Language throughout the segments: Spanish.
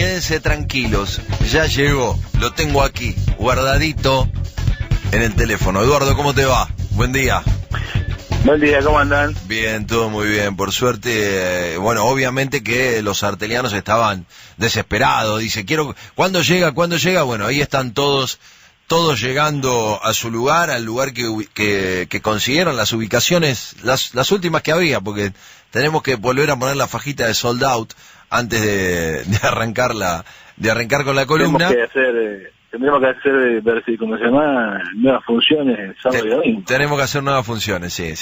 quédense tranquilos, ya llegó, lo tengo aquí, guardadito en el teléfono. Eduardo, ¿cómo te va? Buen día. Buen día, ¿cómo andan? Bien, todo muy bien, por suerte. Bueno, obviamente que los artelianos estaban desesperados. Dice, ¿cuándo llega? Bueno, ahí están todos llegando a su lugar, al lugar que consiguieron, las ubicaciones, las últimas que había, porque tenemos que volver a poner la fajita de sold out antes de arrancar con la columna. Tendremos que hacer, ver si, ¿cómo se llama? Nuevas funciones, sábado y domingo. Tenemos que hacer nuevas funciones, sí.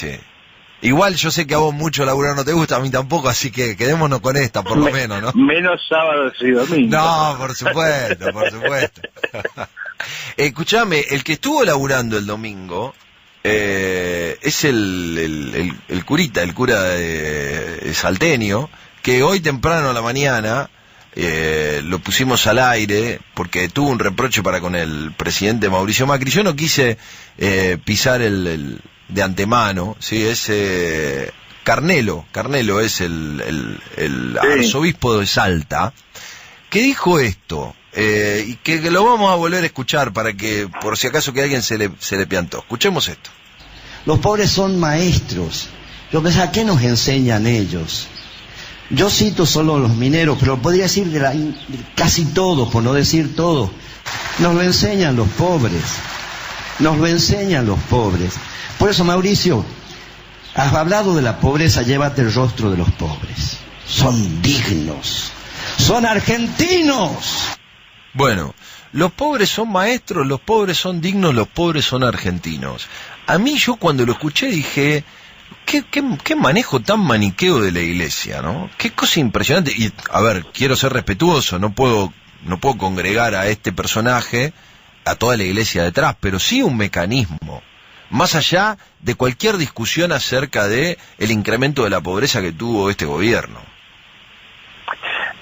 Igual yo sé que a vos mucho laburar no te gusta, a mí tampoco, así que quedémonos con esta, por lo menos, ¿no? Menos sábados y domingos. No, por supuesto. Escuchame, el que estuvo laburando el domingo es el cura de Salteño, que hoy temprano a la mañana lo pusimos al aire porque tuvo un reproche para con el presidente Mauricio Macri. Yo no quise pisar el de antemano, ¿sí? Es Carnelo es el arzobispo de Salta, que dijo esto, y que lo vamos a volver a escuchar para que, por si acaso que a alguien se le piantó. Escuchemos esto. Los pobres son maestros. Yo pensaba, ¿qué nos enseñan ellos? Yo cito solo los mineros, pero podría decir casi todos, por no decir todos. Nos lo enseñan los pobres. Por eso, Mauricio, has hablado de la pobreza, llévate el rostro de los pobres. Son dignos. Son argentinos. Bueno, los pobres son maestros, los pobres son dignos, los pobres son argentinos. A mí, yo cuando lo escuché dije, qué manejo tan maniqueo de la iglesia, ¿no? Qué cosa impresionante. Y, a ver, quiero ser respetuoso, no puedo congregar a este personaje, a toda la iglesia detrás, pero sí un mecanismo, más allá de cualquier discusión acerca de el incremento de la pobreza que tuvo este gobierno.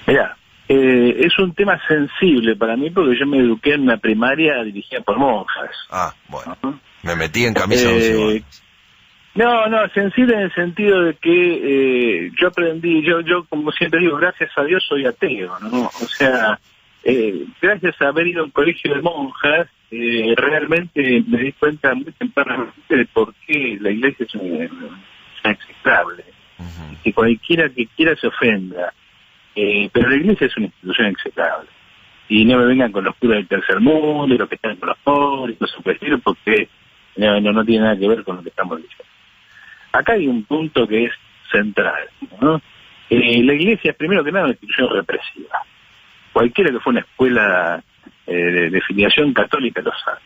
Mirá, es un tema sensible para mí porque yo me eduqué en una primaria dirigida por monjas. Ah, bueno, me metí en camisa de once varas. No, sensible en el sentido de que yo aprendí, yo como siempre digo, gracias a Dios soy ateo, ¿no? O sea, gracias a haber ido a un colegio de monjas, realmente me di cuenta muy tempranamente de por qué la iglesia es inexecrable. Uh-huh. Que cualquiera que quiera se ofenda, pero la iglesia es una institución execrable. Y no me vengan con los curas del tercer mundo y los que están con los pobres y cosas por el estilo, porque no tiene nada que ver con lo que estamos diciendo. Acá hay un punto que es central, ¿no? La iglesia es primero que nada una institución represiva. Cualquiera que fue una escuela de filiación católica lo sabe,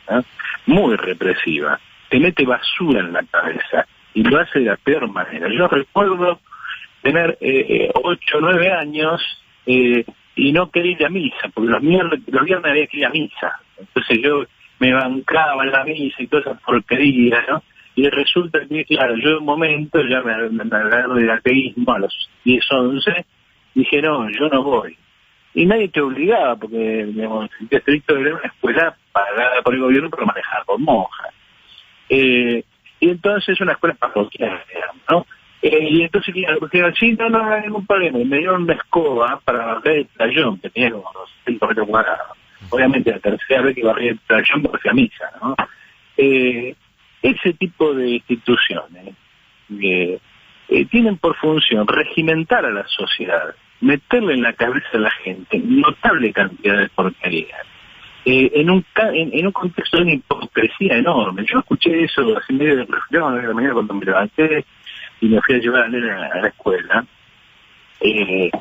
¿no? Muy represiva, te mete basura en la cabeza y lo hace de la peor manera. Yo recuerdo tener 8 o 9 años y no quería ir a misa, porque los viernes había que ir a misa. Entonces yo me bancaba en la misa y toda esa porquería, ¿no? Y resulta que, claro, yo en un momento ya me agarré del ateísmo a los 10, 11, dije, no, yo no voy. Y nadie te obligaba, porque, digamos, el estricto era una escuela pagada por el gobierno, pero manejada por monjas. Y entonces es una escuela parroquial, digamos, ¿no? Y entonces, claro, sí, no hay ningún problema. Y me dieron una escoba para barrer el tallón, que tenía como 5 metros cuadrados. Obviamente la tercera vez que barrí el tallón porque fui a misa, ¿no? Ese tipo de instituciones tienen por función regimentar a la sociedad, meterle en la cabeza a la gente notable cantidad de porquería, en un contexto de una hipocresía enorme. Yo escuché eso hace medio de reflexión de la mañana cuando me levanté y me fui a llevar a nena a la escuela, y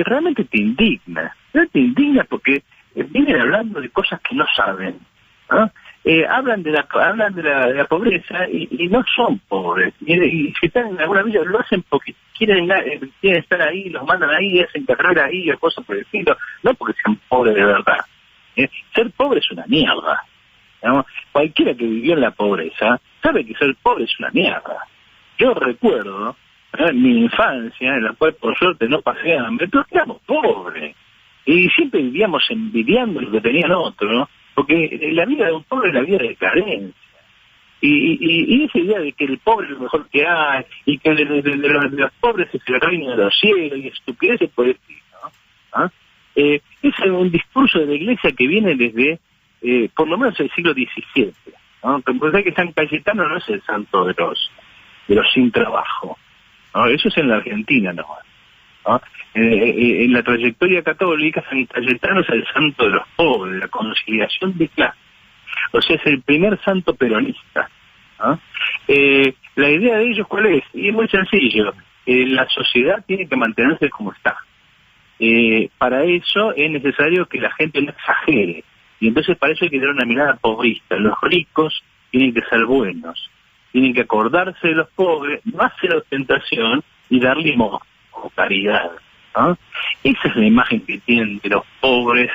realmente te indigna porque vienen hablando de cosas que no saben, ¿no? Hablan de la pobreza y no son pobres, y si están en alguna villa lo hacen porque quieren estar ahí, los mandan ahí, hacen carrera ahí o cosas por el estilo, no porque sean pobres de verdad. Ser pobre es una mierda, ¿no? Cualquiera que vivió en la pobreza sabe que ser pobre es una mierda. Yo recuerdo en mi infancia, en la cual por suerte no pasé hambre, pero éramos pobres y siempre vivíamos envidiando lo que tenían otros, ¿no? Porque la vida de un pobre es la vida de carencia. Y esa idea de que el pobre es lo mejor que hay, y que de los pobres es el reino de los cielos, y estupideces por el estilo, ¿no? ¿Ah? Es un discurso de la Iglesia que viene desde, por lo menos, el siglo XVII, ¿no? Porque que San Cayetano no es el santo de los sin trabajo, ¿no? Eso es en la Argentina nomás, ¿no? En la trayectoria católica, San Cayetano es el santo de los pobres, de la conciliación de clases. O sea, es el primer santo peronista, ¿no? La idea de ellos, ¿cuál es? Y es muy sencillo. La sociedad tiene que mantenerse como está. Para eso es necesario que la gente no exagere. Y entonces para eso hay que tener una mirada pobrista. Los ricos tienen que ser buenos. Tienen que acordarse de los pobres, no hacer ostentación y dar limosna o caridad, ¿no? Esa es la imagen que tienen de los pobres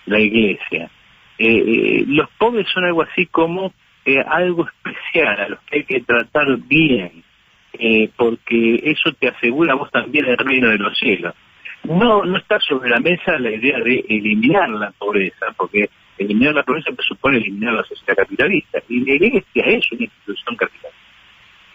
la Iglesia. Los pobres son algo así como algo especial a los que hay que tratar bien, porque eso te asegura a vos también el reino de los cielos. No está sobre la mesa la idea de eliminar la pobreza, porque eliminar la pobreza presupone eliminar la sociedad capitalista, y la Iglesia es una institución capitalista.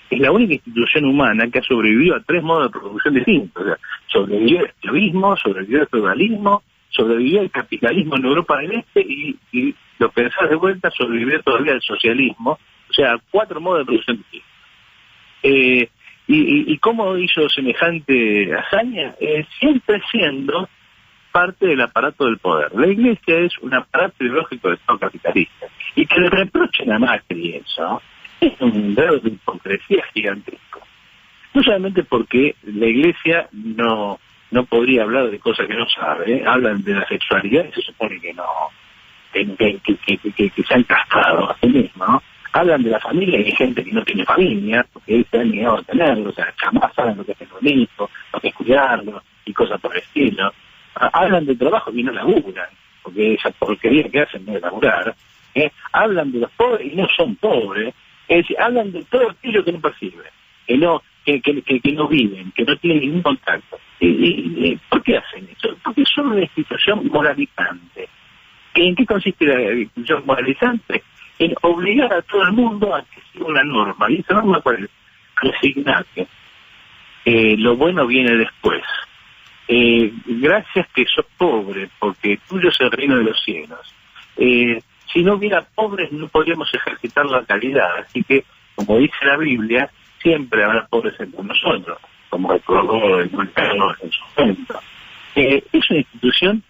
Es la única institución humana que ha sobrevivido a 3 modos de producción distintos. O sea, sobrevivió el esclavismo, sobrevivió el feudalismo, sobrevivió el capitalismo en Europa del Este y lo pensás de vuelta, sobrevivió todavía el socialismo. O sea, 4 modos de producción distintos. ¿Y cómo hizo semejante hazaña? Siempre siendo parte del aparato del poder. La Iglesia es un aparato ideológico del Estado capitalista. Y que le reprochen a Macri eso es un grado de hipocresía gigantesco. No solamente porque la Iglesia no podría hablar de cosas que no sabe, ¿eh? Hablan de la sexualidad y se supone que no, que se han castrado a sí mismo, ¿no? Hablan de la familia y hay gente que no tiene familia, porque se han negado a tenerlo, o sea, jamás saben lo que es el bonito, lo que es cuidarlo, y cosas por el estilo. Hablan de trabajo y no laburan, porque esa porquería que hacen no es laburar. Hablan de los pobres y no son pobres, es decir, hablan de todo aquello que no perciben, que no viven, que no tienen ningún contacto. ¿Por qué hacen eso? Porque son una institución moralizante. ¿En qué consiste la institución moralizante? En obligar a todo el mundo a que siga una norma. Y esa norma, ¿cuál es? Resignarte. Lo bueno viene después. Gracias que sos pobre, porque tuyo es el reino de los cielos. Si no hubiera pobres, no podríamos ejercitar la caridad. Así que, como dice la Biblia, siempre habrá pobres entre nosotros, como recordó el Carlos en su momento. Es una institución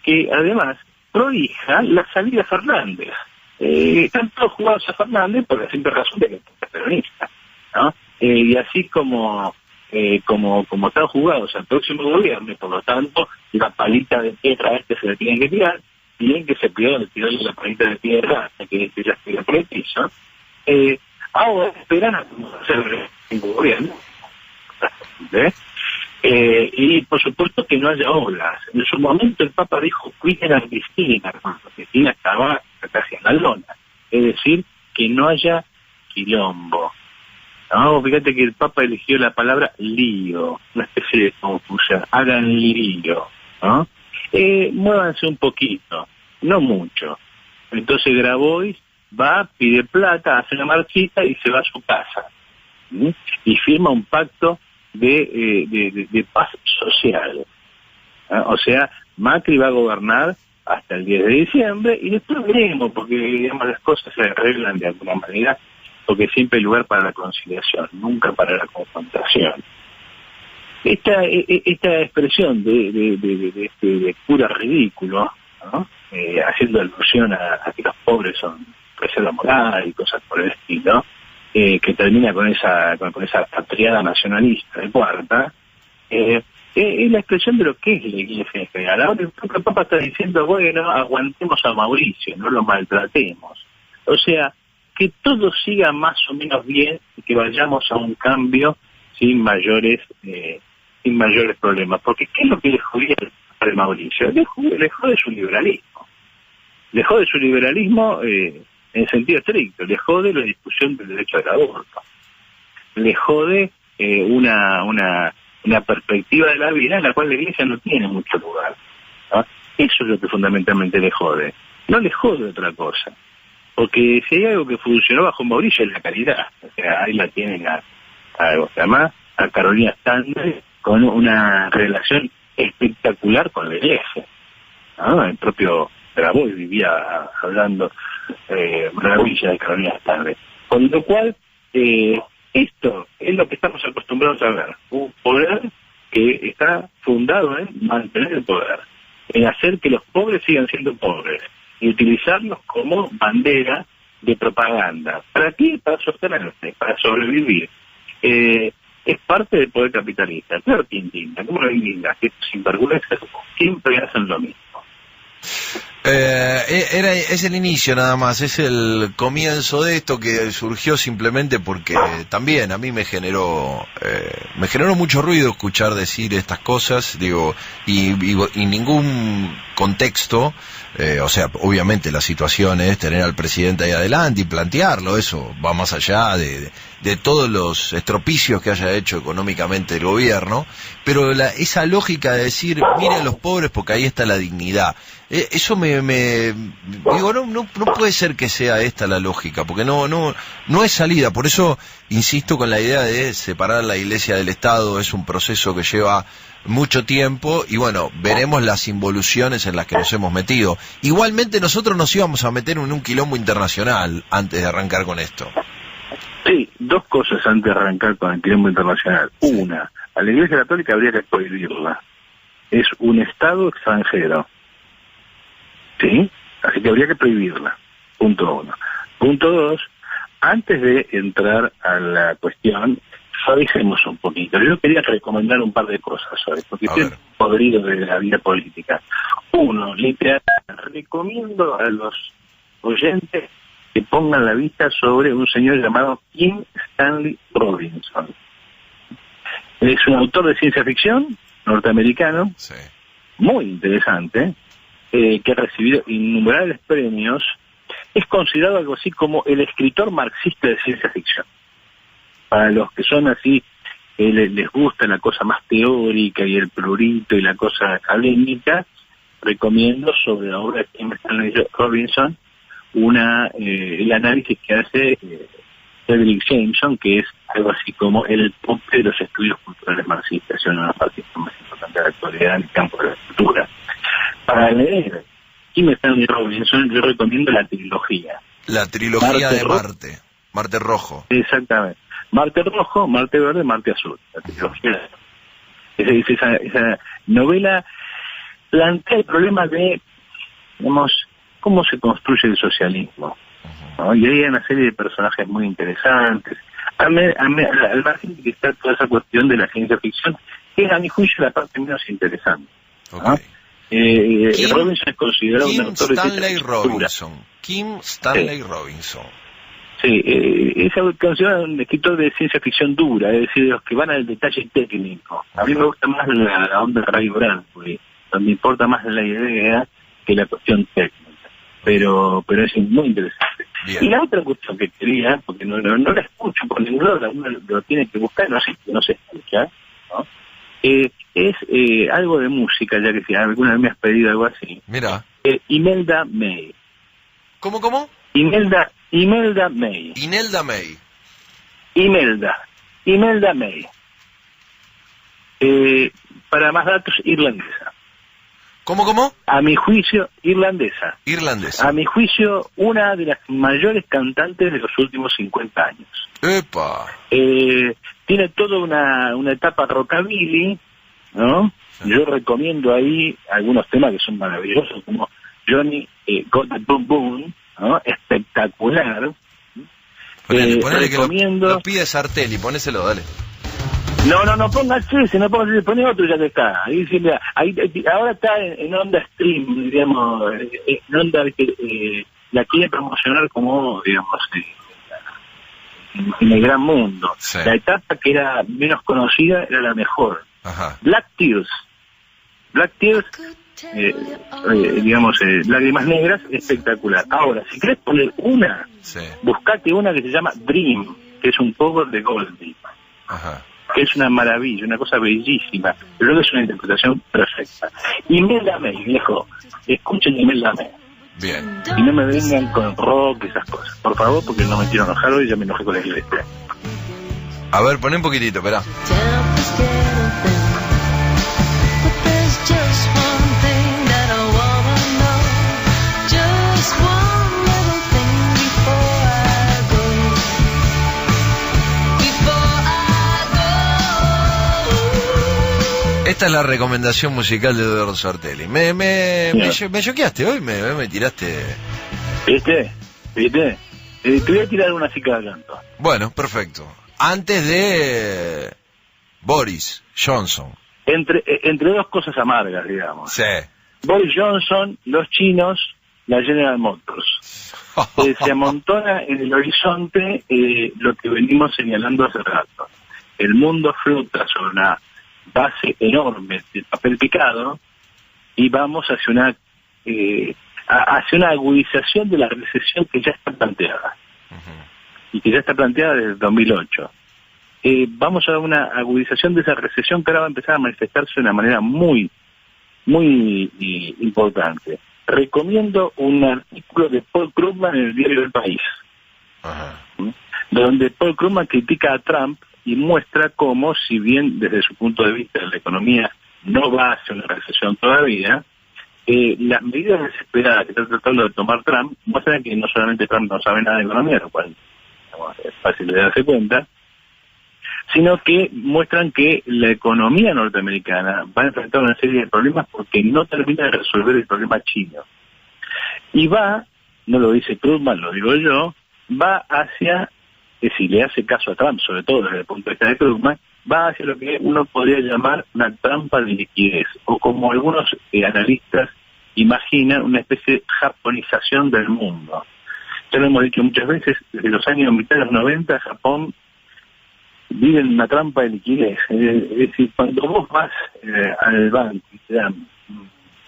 que además prolija la salida a Fernández. Están todos jugados a Fernández por la simple razón de que es peronista, ¿no? Y así como están jugados al próximo gobierno, y por lo tanto la palita de tierra a este se le tienen que tirar, bien que se pidió de tirarle la palita de tierra hasta que se las tira por el piso. Ahora esperan a hacer el gobierno, y por supuesto que no haya obras. En su momento el Papa dijo: cuiden a Cristina, cuando Cristina estaba casi en la lona, es decir, que no haya quilombo. No, fíjate que el Papa eligió la palabra lío, una especie de confusión. Hagan lío, ¿no? Muévanse un poquito, no mucho. Entonces Grabois va, pide plata, hace una marchita y se va a su casa, ¿sí? Y firma un pacto de paz social. O sea, Macri va a gobernar hasta el 10 de diciembre y después veremos, porque digamos las cosas se arreglan de alguna manera, porque siempre hay lugar para la conciliación, nunca para la confrontación. Esta expresión de cura ridículo, ¿no? Haciendo alusión a que los pobres son reserva moral y cosas por el estilo, que termina con esa patriada nacionalista de cuarta, es la expresión de lo que es la Iglesia en general. Ahora el propio Papa está diciendo: bueno, aguantemos a Mauricio, no lo maltratemos. O sea, que todo siga más o menos bien y que vayamos a un cambio sin mayores problemas. Porque ¿qué es lo que le jodía al Mauricio? Le jode su liberalismo. Le jode su liberalismo en sentido estricto. Le jode la discusión del derecho al aborto. Le jode una perspectiva de la vida en la cual la Iglesia no tiene mucho lugar, ¿no? Eso es lo que fundamentalmente le jode. No le jode otra cosa. Porque si hay algo que funcionó bajo Mauricio es la calidad. O sea, ahí la tienen a Carolina Stanley con una relación espectacular con la iglesia, ¿no? El propio Grabois vivía hablando maravilla de Carolina Stanley. Con lo cual, esto es lo que estamos acostumbrados a ver. Un poder que está fundado en mantener el poder, en hacer que los pobres sigan siendo pobres y utilizarlos como bandera de propaganda. ¿Para qué? Para sostenerse, para sobrevivir. Es parte del poder capitalista. Claro que indigna. ¿Cómo lo indigna? Que sinvergüenzas siempre hacen lo mismo. Es el inicio nada más, es el comienzo de esto que surgió simplemente porque también a mí me generó mucho ruido escuchar decir estas cosas, digo, y ningún contexto, o sea, obviamente la situación es tener al presidente ahí adelante y plantearlo, eso va más allá de todos los estropicios que haya hecho económicamente el gobierno, pero esa lógica de decir, miren a los pobres porque ahí está la dignidad, eso digo, no puede ser que sea esta la lógica, porque no es salida. Por eso insisto con la idea de separar la iglesia del Estado. Es un proceso que lleva mucho tiempo y bueno, veremos las involuciones en las que nos hemos metido. Igualmente nosotros nos íbamos a meter en un quilombo internacional antes de arrancar con esto. Sí, dos cosas antes de arrancar con el quilombo internacional. Sí. Una, a la iglesia católica habría que prohibirla. Es un Estado extranjero. ¿Sí? Así que habría que prohibirla. Punto uno. Punto dos, antes de entrar a la cuestión, suavicemos un poquito. Yo quería recomendar un par de cosas hoy, porque estoy podrido de la vida política. Uno, literal, recomiendo a los oyentes que pongan la vista sobre un señor llamado Kim Stanley Robinson. Es un autor de ciencia ficción norteamericano, Sí. muy interesante, que ha recibido innumerables premios. Es considerado algo así como el escritor marxista de ciencia ficción. Para los que son así, les gusta la cosa más teórica y el prurito y la cosa académica, recomiendo sobre la obra de Kim Stanley Robinson el análisis que hace Frederick Jameson, que es algo así como el tope de los estudios culturales marxistas, y una de las partes más importantes de la actualidad en el campo de la cultura. Para leer Kim Stanley Robinson, yo recomiendo la trilogía. La trilogía de Marte Marte Rojo. Exactamente. Marte Rojo, Marte Verde, Marte Azul. La trilogía. Esa novela plantea el problema de, digamos, cómo se construye el socialismo, ¿no? Y hay una serie de personajes muy interesantes. Al margen de que está toda esa cuestión de la ciencia ficción, que es a mi juicio la parte menos interesante, ¿no? Okay. Robinson es considerado un autor Stanley de Robinson. Kim Stanley Robinson. Sí, es considerado un escritor de ciencia ficción dura, es decir, de los que van al detalle técnico. A mí me gusta más la onda de Ray Bradbury, donde importa más la idea que la cuestión técnica. Pero es muy interesante. Bien. Y la otra cuestión que quería, porque no la escucho por ningún lado, uno lo tiene que buscar, no se escucha, ¿no? Es algo de música, ya que si alguna vez me has pedido algo así. Mira. Imelda May. ¿Cómo? Imelda May. Inelda May. Imelda May. Para más datos, irlandesa. ¿Cómo? A mi juicio, irlandesa. Irlandesa. A mi juicio, una de las mayores cantantes de los últimos 50 años. ¡Epa! Tiene toda una etapa rockabilly, ¿no? Sí. Yo recomiendo ahí algunos temas que son maravillosos, como Johnny Got the Boom Boom, ¿no? Espectacular. Ponele recomiendo... que lo pide Sartelli, ponéselo, dale. No ponga ese, pone otro ya que está. Ahora está en onda stream, digamos, en onda la quiere promocionar como, digamos, en el gran mundo. Sí. La etapa que era menos conocida era la mejor. Ajá. Black Tears, digamos, Lágrimas Negras, espectacular. Ahora, si querés poner una, sí, buscate una que se llama Dream, que es un cover de Goldie. Ajá. Que es una maravilla, una cosa bellísima, pero es una interpretación perfecta. Imelda May, viejo, escuchen Imelda May. Bien. Y no me vengan con rock y esas cosas, por favor, porque no me quiero enojar hoy, ya me enojé con la iglesia. A ver, poné un poquitito, esperá. Esta es la recomendación musical de Eduardo Sartelli. Me choqueaste hoy, me tiraste. ¿Viste? Te voy a tirar una así cada canto. Bueno, perfecto. Antes de Boris Johnson. Entre dos cosas amargas, digamos. Sí. Boris Johnson, los chinos, la General Motors. Se amontona en el horizonte lo que venimos señalando hace rato. El mundo flota sobre una base enorme de papel picado y vamos hacia una agudización de la recesión que ya está planteada. Y que ya está planteada desde 2008. Vamos a una agudización de esa recesión que ahora va a empezar a manifestarse de una manera muy, muy importante. Recomiendo un artículo de Paul Krugman en el diario El País, donde Paul Krugman critica a Trump y muestra cómo, si bien desde su punto de vista la economía no va hacia una recesión todavía, las medidas desesperadas que está tratando de tomar Trump muestran que no solamente Trump no sabe nada de economía, lo cual es fácil de darse cuenta, sino que muestran que la economía norteamericana va a enfrentar una serie de problemas porque no termina de resolver el problema chino. Y va, no lo dice Krugman, lo digo yo, va hacia, que si le hace caso a Trump, sobre todo desde el punto de vista de Krugman, va hacia lo que uno podría llamar una trampa de liquidez, o como algunos analistas imaginan, una especie de japonización del mundo. Ya lo hemos dicho muchas veces, desde los años mitad de los 90, Japón vive en una trampa de liquidez. Es decir, cuando vos vas al banco y te dan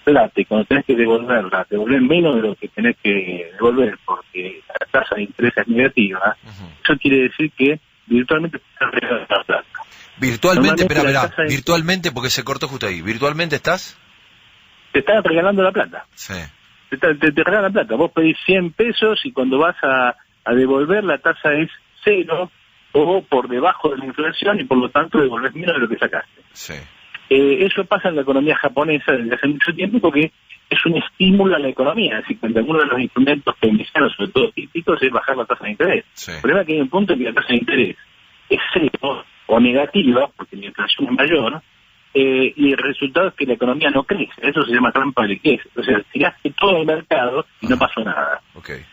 plata y cuando tenés que devolverla, devolver menos de lo que tenés que devolver porque la tasa de interés es negativa, eso quiere decir que virtualmente te están regalando la plata. Virtualmente, espera, virtualmente, porque se cortó justo ahí. ¿Virtualmente estás? Te están regalando la plata. Sí. Te regalan la plata. Vos pedís 100 pesos y cuando vas a devolver la tasa es 0 o por debajo de la inflación y por lo tanto devolvés menos de lo que sacaste. Sí. Eso pasa en la economía japonesa desde hace mucho tiempo porque es un estímulo a la economía. Así que algunos de los instrumentos keynesianos, sobre todo típicos, es bajar la tasa de interés. Sí. El problema es que hay un punto en que la tasa de interés es 0 o negativa, porque la inflación es mayor, y el resultado es que la economía no crece. Eso se llama trampa de liquidez. O sea, tiraste todo el mercado y no pasó nada. Okay.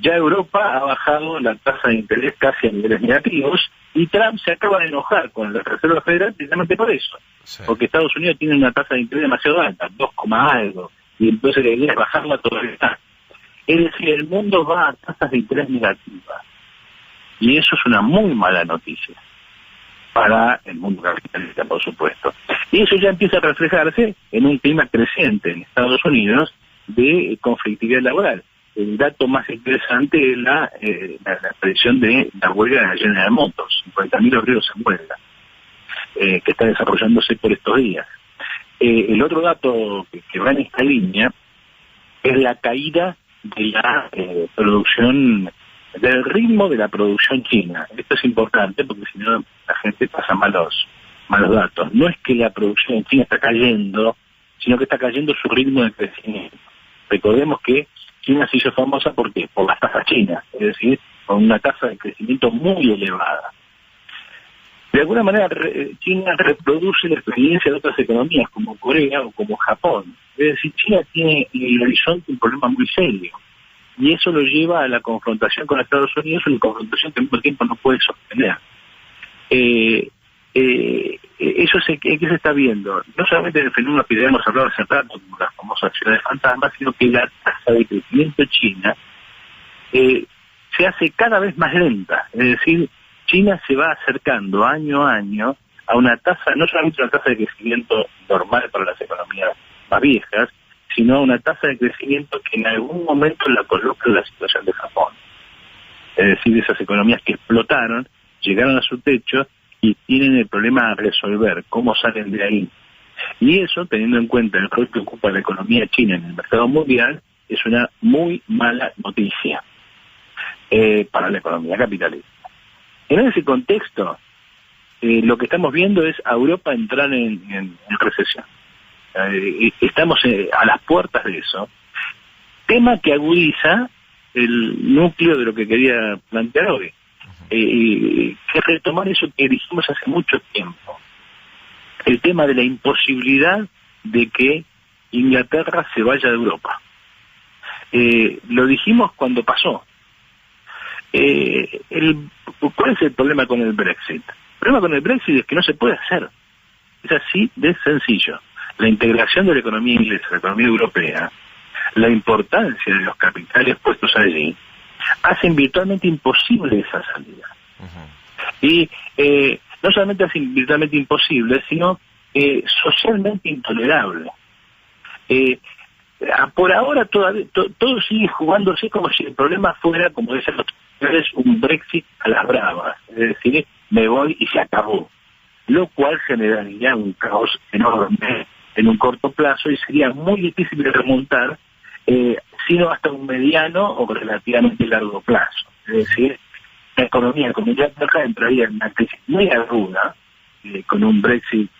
Ya Europa ha bajado la tasa de interés casi a niveles negativos y Trump se acaba de enojar con la Reserva Federal precisamente por eso. Sí. Porque Estados Unidos tiene una tasa de interés demasiado alta, 2, algo, y entonces la idea es bajarla todavía. Es decir, el mundo va a tasas de interés negativas. Y eso es una muy mala noticia para el mundo capitalista, por supuesto. Y eso ya empieza a reflejarse en un clima creciente en Estados Unidos de conflictividad laboral. El dato más interesante es la presión de la huelga de la General Motors, 50.000 obreros en huelga, que está desarrollándose por estos días. El otro dato que va en esta línea es la caída de la producción, del ritmo de la producción china. Esto es importante porque si no la gente pasa malos datos. No es que la producción en China está cayendo, sino que está cayendo su ritmo de crecimiento. Recordemos que China se hizo famosa por las tasas chinas, es decir, con una tasa de crecimiento muy elevada. De alguna manera China reproduce la experiencia de otras economías como Corea o como Japón. Es decir, China tiene en el horizonte un problema muy serio. Y eso lo lleva a la confrontación con Estados Unidos, una confrontación que al mismo tiempo no puede sostener. Eso ¿qué se está viendo? No solamente en el fenómeno que ya hemos hablado hace rato, como las famosas ciudades fantasmas, sino que la tasa de crecimiento china se hace cada vez más lenta. Es decir, China se va acercando año a año a una tasa, no solamente una tasa de crecimiento normal para las economías más viejas, sino a una tasa de crecimiento que en algún momento la coloca en la situación de Japón. Es decir, esas economías que explotaron, llegaron a su techo y tienen el problema a resolver, cómo salen de ahí. Y eso, teniendo en cuenta el rol que ocupa la economía china en el mercado mundial, es una muy mala noticia para la economía capitalista. En ese contexto, lo que estamos viendo es a Europa entrar en recesión. Estamos a las puertas de eso. Tema que agudiza el núcleo de lo que quería plantear hoy. Que retomar eso que dijimos hace mucho tiempo. El tema de la imposibilidad de que Inglaterra se vaya de Europa. Lo dijimos cuando pasó. ¿Cuál es el problema con el Brexit? El problema con el Brexit es que no se puede hacer. Es así de sencillo. La integración de la economía inglesa, la economía europea, la importancia de los capitales puestos allí, hacen virtualmente imposible esa salida. Y no solamente hacen virtualmente imposible, sino socialmente intolerable. Por ahora todo sigue jugándose como si el problema fuera, como dicen los es un Brexit a las bravas, es decir, me voy y se acabó, lo cual generaría un caos enorme en un corto plazo y sería muy difícil de remontar, sino hasta un mediano o relativamente largo plazo. Es decir, la economía como Inglaterra entraría en una crisis muy aguda, con un Brexit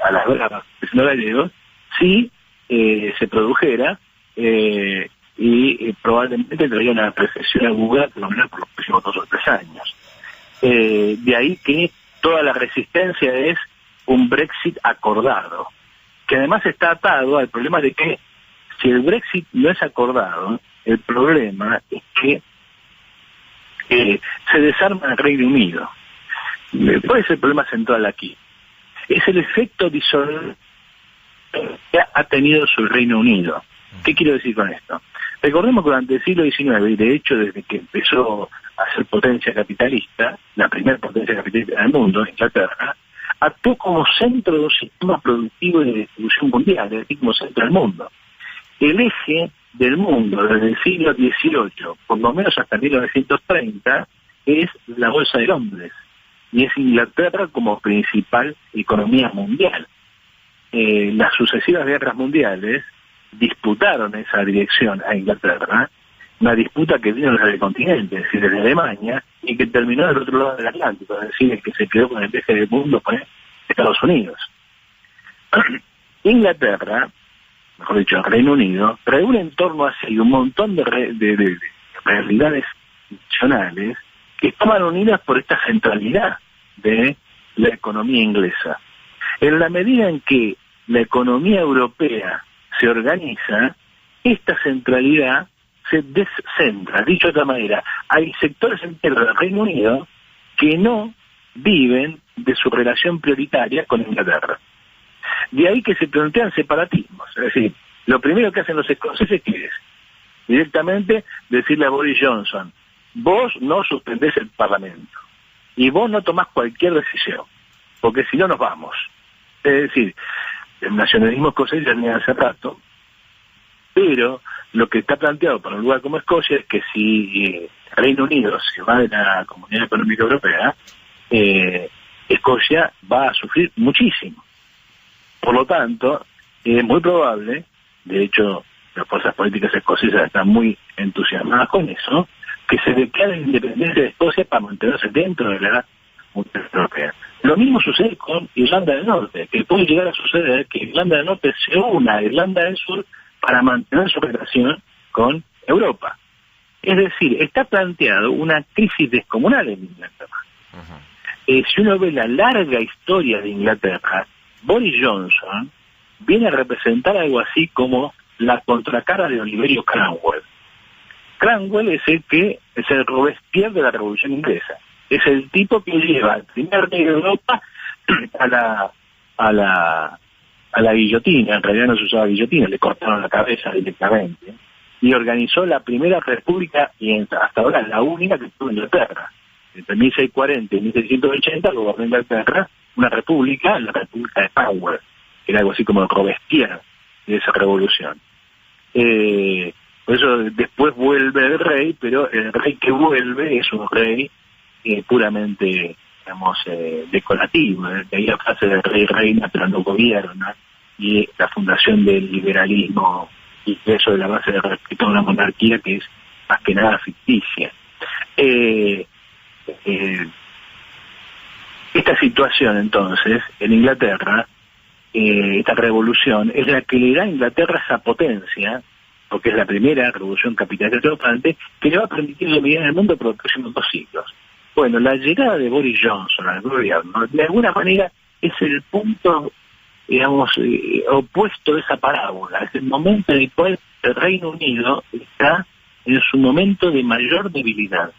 a las bravas, no gallegos, si se produjera, y probablemente traería una recesión aguda por lo menos por los próximos 2 o 3 años. De ahí que toda la resistencia es un Brexit acordado, que además está atado al problema de que si el Brexit no es acordado, el problema es que se desarma el Reino Unido. ¿Cuál es el problema central aquí? Es el efecto disolvente que ha tenido sobre el Reino Unido. ¿Qué quiero decir con esto? Recordemos que durante el siglo XIX, y de hecho desde que empezó a ser potencia capitalista, la primera potencia capitalista del mundo, Inglaterra, actuó como centro de un sistema productivo y de distribución mundial, es decir, como centro del mundo. El eje del mundo desde el siglo XVIII, por lo menos hasta 1930, es la Bolsa de Londres, y es Inglaterra como principal economía mundial. Las sucesivas guerras mundiales disputaron esa dirección a Inglaterra, una disputa que vino desde el continente, es decir, desde Alemania, y que terminó del otro lado del Atlántico, es decir, el que se quedó con el eje del mundo fue Estados Unidos. Inglaterra, mejor dicho, el Reino Unido, reúne en torno a sí un montón de realidades nacionales que estaban unidas por esta centralidad de la economía inglesa. En la medida en que la economía europea se organiza, esta centralidad se descentra. Dicho de otra manera, hay sectores enteros del Reino Unido que no viven de su relación prioritaria con Inglaterra. De ahí que se plantean separatismos. Es decir, lo primero que hacen los escoceses es directamente decirle a Boris Johnson: vos no suspendés el Parlamento y vos no tomás cualquier decisión, porque si no nos vamos. Es decir, el nacionalismo escocés ya venía hace rato, pero lo que está planteado para un lugar como Escocia es que si Reino Unido se va de la Comunidad Económica Europea, Escocia va a sufrir muchísimo. Por lo tanto, es muy probable, de hecho las fuerzas políticas escocesas están muy entusiasmadas con eso, que se declare la independencia de Escocia para mantenerse dentro de la Unión Europea. Lo mismo sucede con Irlanda del Norte, que puede llegar a suceder que Irlanda del Norte se una a Irlanda del Sur para mantener su relación con Europa. Es decir, está planteado una crisis descomunal en Inglaterra. Si uno ve la larga historia de Inglaterra, Boris Johnson viene a representar algo así como la contracara de Oliverio Cromwell. Cromwell es el Robespierre de la Revolución Inglesa. Es el tipo que lleva al primer rey de Europa a la guillotina. En realidad no se usaba guillotina, le cortaron la cabeza directamente, y organizó la primera república, y hasta ahora la única que tuvo Inglaterra. Entre 1640 y 1680 gobernó Inglaterra una república, la República de Power, que era algo así como el Robespierre de esa revolución. Por eso después vuelve el rey, pero el rey que vuelve es un rey puramente, digamos, decorativo. De ahí la frase del rey reina pero no gobierna, y la fundación del liberalismo y eso de la base de respeto a una monarquía que es más que nada ficticia. Esta situación entonces en Inglaterra, esta revolución es la que le da a Inglaterra esa potencia, porque es la primera revolución capitalista triunfante que le va a permitir dominar el mundo por los próximos 2 siglos. Bueno, la llegada de Boris Johnson al gobierno de alguna manera es el punto, digamos, opuesto de esa parábola, es el momento en el cual el Reino Unido está en su momento de mayor debilidad.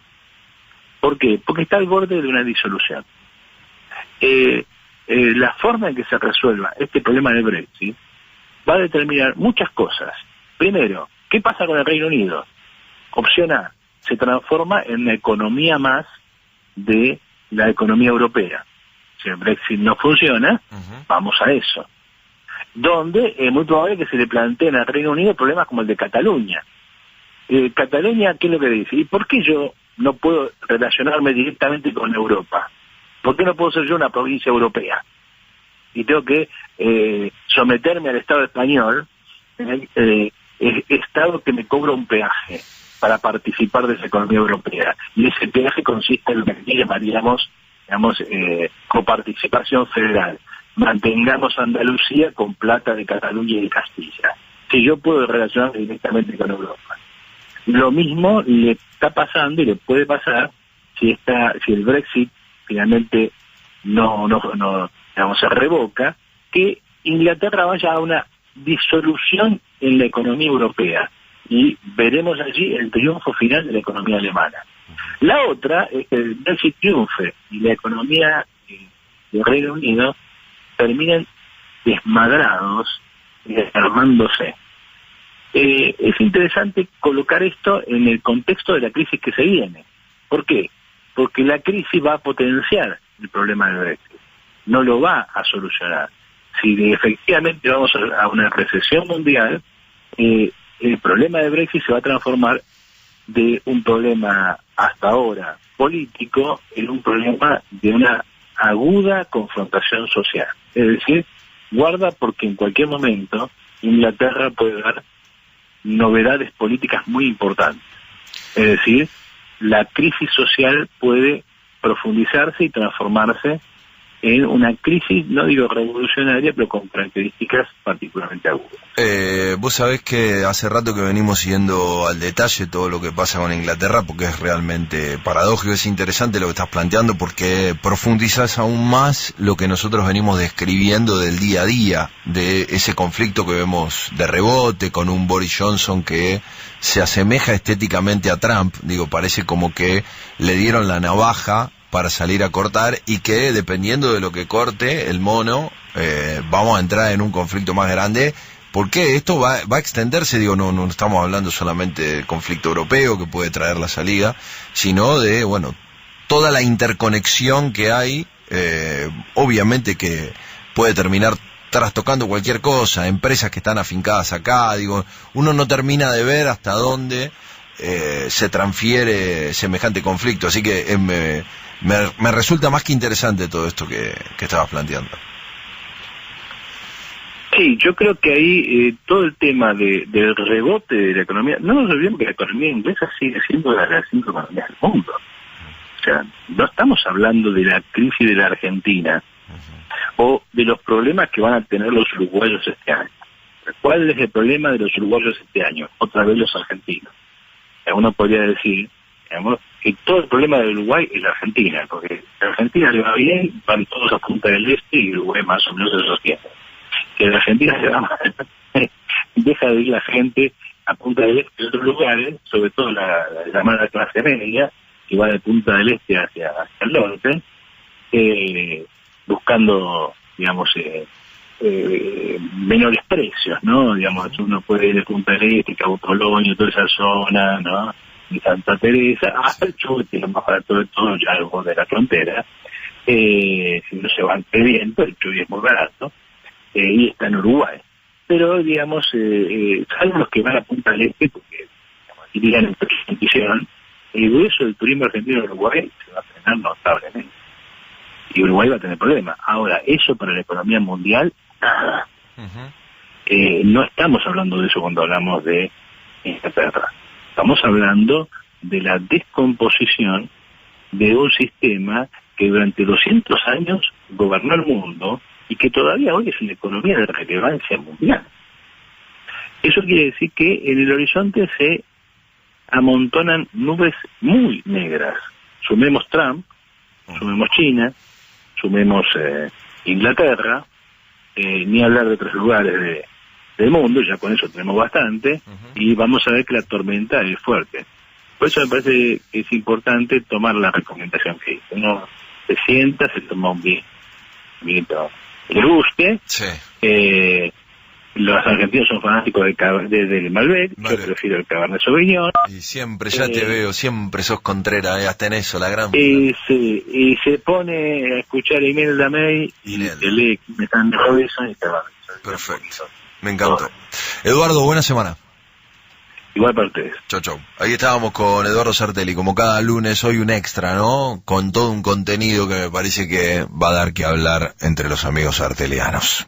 ¿Por qué? Porque está al borde de una disolución. La forma en que se resuelva este problema del Brexit va a determinar muchas cosas. Primero, ¿qué pasa con el Reino Unido? Opción A, se transforma en una economía más de la economía europea. Si el Brexit no funciona, vamos a eso. Donde es muy probable que se le planteen al Reino Unido problemas como el de Cataluña. Cataluña, ¿qué es lo que dice? ¿Y por qué yo no puedo relacionarme directamente con Europa? ¿Por qué no puedo ser yo una provincia europea? Y tengo que someterme al Estado español, Estado que me cobra un peaje para participar de esa economía europea. Y ese peaje consiste en lo que aquí llamaríamos, digamos, coparticipación federal. Mantengamos Andalucía con plata de Cataluña y de Castilla. Si yo puedo relacionarme directamente con Europa. Lo mismo le está pasando y le puede pasar si el Brexit finalmente no digamos, se revoca, que Inglaterra vaya a una disolución en la economía europea y veremos allí el triunfo final de la economía alemana. La otra es que el Brexit triunfe y la economía del Reino Unido terminen desmadrados y desarmándose. Es interesante colocar esto en el contexto de la crisis que se viene. ¿Por qué? Porque la crisis va a potenciar el problema del Brexit, no lo va a solucionar. Si efectivamente vamos a una recesión mundial, el problema del Brexit se va a transformar de un problema hasta ahora político en un problema de una aguda confrontación social. Es decir, guarda porque en cualquier momento Inglaterra puede dar novedades políticas muy importantes. Es decir, la crisis social puede profundizarse y transformarse en una crisis, no digo revolucionaria, pero con características particularmente agudas. Vos sabés que hace rato que venimos siguiendo al detalle todo lo que pasa con Inglaterra, porque es realmente paradójico, es interesante lo que estás planteando, porque profundizás aún más lo que nosotros venimos describiendo del día a día, de ese conflicto que vemos de rebote, con un Boris Johnson que se asemeja estéticamente a Trump, digo, parece como que le dieron la navaja para salir a cortar y que dependiendo de lo que corte el mono, vamos a entrar en un conflicto más grande, porque esto va a extenderse, digo, no estamos hablando solamente del conflicto europeo que puede traer la salida, sino de, bueno, toda la interconexión que hay, obviamente que puede terminar trastocando cualquier cosa, empresas que están afincadas acá, digo, uno no termina de ver hasta dónde se transfiere semejante conflicto, así que me resulta más que interesante todo esto que estabas planteando. Sí, yo creo que ahí todo el tema del rebote de la economía, no nos olvidemos que la economía inglesa sigue siendo de las 5 economías del mundo. O sea, no estamos hablando de la crisis de la Argentina o de los problemas que van a tener los uruguayos este año. ¿Cuál es el problema de los uruguayos este año? Otra vez los argentinos. Uno podría decir, digamos, que todo el problema de Uruguay es la Argentina, porque a Argentina le va bien, van todos a Punta del Este y Uruguay más o menos se sostiene. Que a la Argentina le va mal, deja de ir la gente a Punta del Este y otros lugares, sobre todo la llamada clase media, que va de Punta del Este hacia el norte, buscando, digamos, menores precios, ¿no? Digamos, uno puede ir de Punta del Este, Cabo Polonio, toda esa zona, ¿no? Y Santa Teresa, hasta el Chubut, que es lo más barato de todo, ya algo de la frontera. Si no se van pidiendo, el Chubut es muy barato, y está en Uruguay. Pero, digamos, salvo los que van a Punta del Este, porque, digamos, aquí digan en presentación, el grueso del turismo argentino en Uruguay se va a frenar notablemente. Y Uruguay va a tener problemas. Ahora, eso para la economía mundial, nada. no estamos hablando de eso cuando hablamos de Inglaterra. Estamos hablando de la descomposición de un sistema que durante 200 años gobernó el mundo y que todavía hoy es una economía de relevancia mundial. Eso quiere decir que en el horizonte se amontonan nubes muy negras. Sumemos Trump, sumemos China, sumemos Inglaterra, ni hablar de otros lugares del mundo, ya con eso tenemos bastante, y vamos a ver que la tormenta es fuerte. Por eso me parece que es importante tomar la recomendación que hice. Uno se sienta, se toma un vinito que le guste. Sí. Los argentinos son fanáticos del Malbec, yo prefiero el Cabernet Sauvignon. Y siempre, ya te veo, siempre sos Contreras, hasta en eso, la gran... Y se pone a escuchar Imelda May y lee Metan Robinson y Cabernet. Perfecto, me encantó. Eduardo, buena semana. Igual para ustedes. Chau, chau. Ahí estábamos con Eduardo Sartelli, como cada lunes, hoy un extra, ¿no? Con todo un contenido que me parece que va a dar que hablar entre los amigos sartelianos.